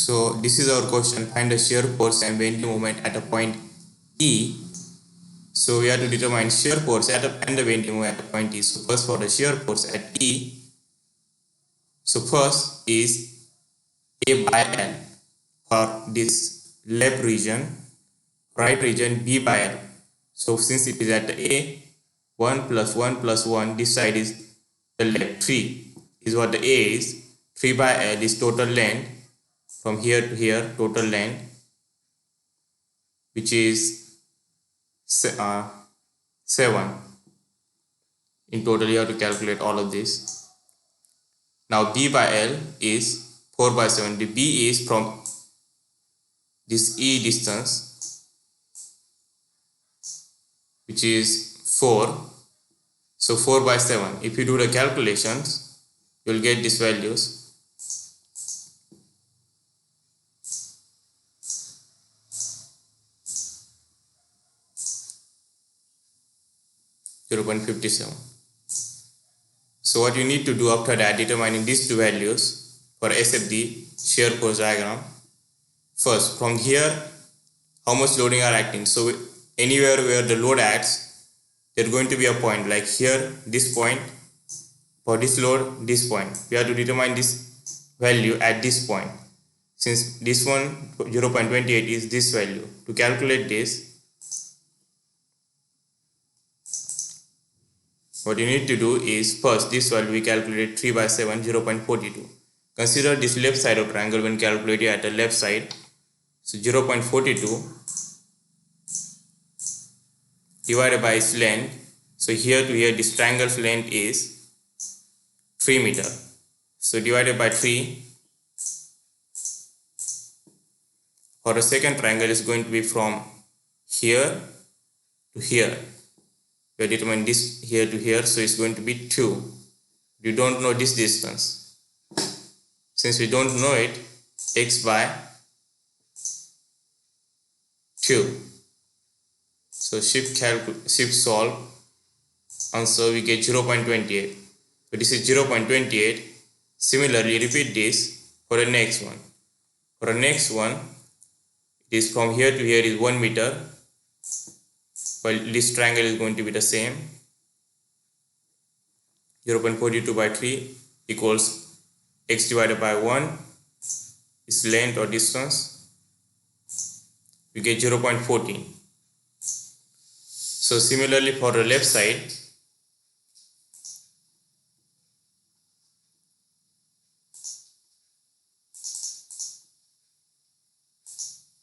So this is our question. Find the shear force and bending moment at a point E. So we have to determine shear force and the bending moment at a point E. So first for the shear force at E. So first is A by L for this left region, right region B by L. So since it is at A, 1 plus 1 plus 1, this side is the length, 3 is what the A is. 3 by L is total length from here to here, total length, which is 7. In total you have to calculate all of this. Now B by L is 4 by 7. The B is from this E distance, which is 4. So 4 by 7. If you do the calculations, you will get these values. 0.57. So what you need to do after that, determining these two values for SFD shear force diagram. First, from here, how much loading are acting. So anywhere where the load acts, there is going to be a point like here, this point. For this load, this point. We have to determine this value at this point. Since this one 0.28 is this value. To calculate this, what you need to do is first this value we calculate 3 by 7, 0.42. Consider this left side of triangle when calculated at the left side. So 0.42 divided by its length. So here to here this triangle's length is 3 meter. So divided by 3. For the second triangle is going to be from here to here. We are determining this here to here, so it's going to be 2. You don't know this distance. Since we don't know it, x by 2. So shift solve. Answer we get 0.28. So this is 0.28. Similarly, repeat this for the next one. For the next one, it is from here to here is 1 meter. Well, this triangle is going to be the same. 0.42 by 3 equals x divided by 1 is length or distance. We get 0.14. So similarly for the left side,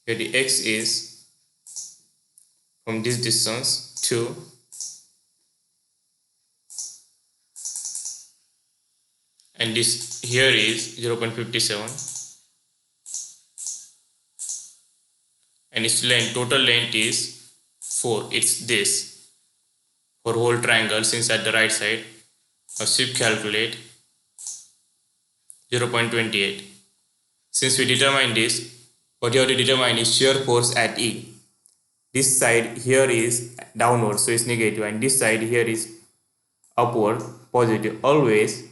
here the x is from this distance 2 and this here is 0.57 and its length, total length is 4. It's this for whole triangle. Since at the right side, now shift calculate 0.28. Since we determine this, what you have to determine is shear force at E. This side here is downward, so it's negative, and this side here is upward, positive. Always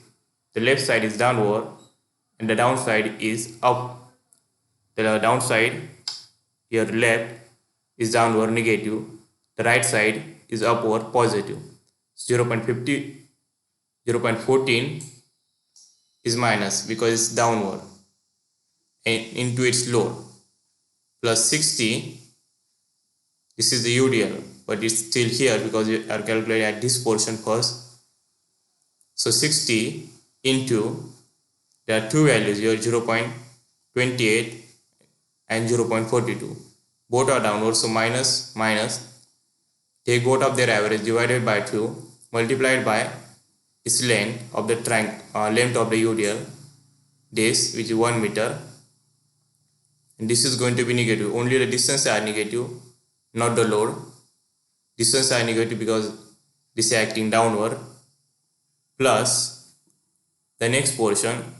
the left side is downward and the downside is up. The downside here left is downward, negative. The right side is upward, positive. 0.50, 0.14 is minus because it's downward and into its load. Plus 60. This is the UDL, but it's still here because we are calculating at this portion first. So 60 into, there are two values here, 0.28 and 0.42. Both are downward, so minus, minus. Take both of their average divided by 2, multiplied by its length of the length of the UDL, this which is 1 meter. And this is going to be negative. Only the distance are negative, not the load. Distance are negative because this is acting downward. Plus the next portion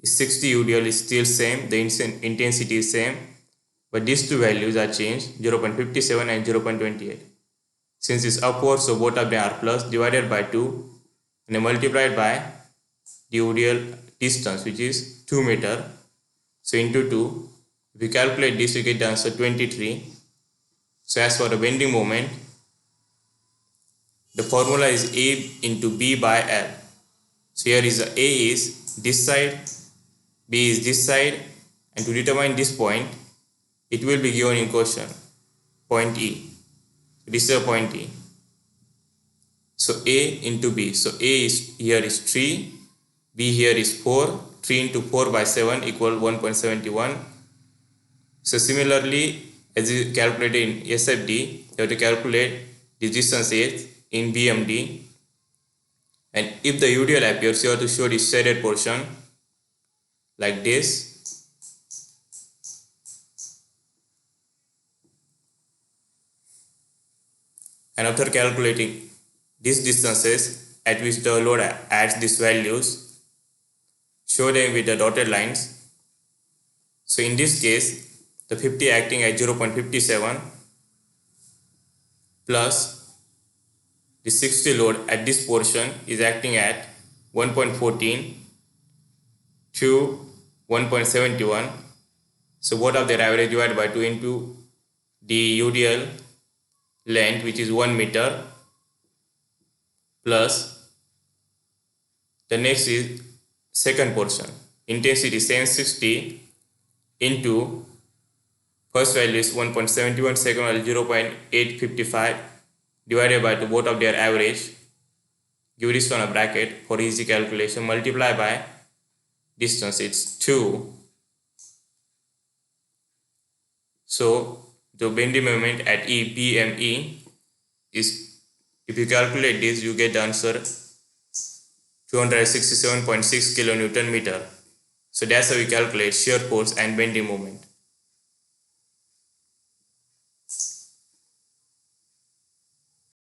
is 60 UDL is still same, the intensity is same, but these two values are changed, 0.57 and 0.28. Since it's upward, so both of them are plus, divided by 2 and multiplied by the UDL distance, which is 2 meter. So into 2, if we calculate this, we get the answer 23. So as for the bending moment, the formula is A into B by L. So here is A is this side, B is this side, and to determine this point, it will be given in question, point E. This is a point E. So A into B. So A is here is 3, B here is 4. 3 into 4 by 7 equal 1.71. So similarly, as you calculate in SFD, you have to calculate the distance is in BMD. And if the UDL appears, you have to show the shaded portion like this. And after calculating these distances at which the load adds these values, show them with the dotted lines. So in this case, the 50 acting at 0.57 plus the 60 load at this portion is acting at 1.14 to 1.71. So both of their average divided by 2 into the UDL length, which is 1 meter, plus the next is second portion. Intensity same 60 into first value is 1.71, second value 0.855 divided by the both of their average. Give this on a bracket for easy calculation. Multiply by distance, it's 2. So the bending moment at EPME is, if you calculate this, you get the answer 267.6 kilonewton meter. So that's how we calculate shear force and bending moment.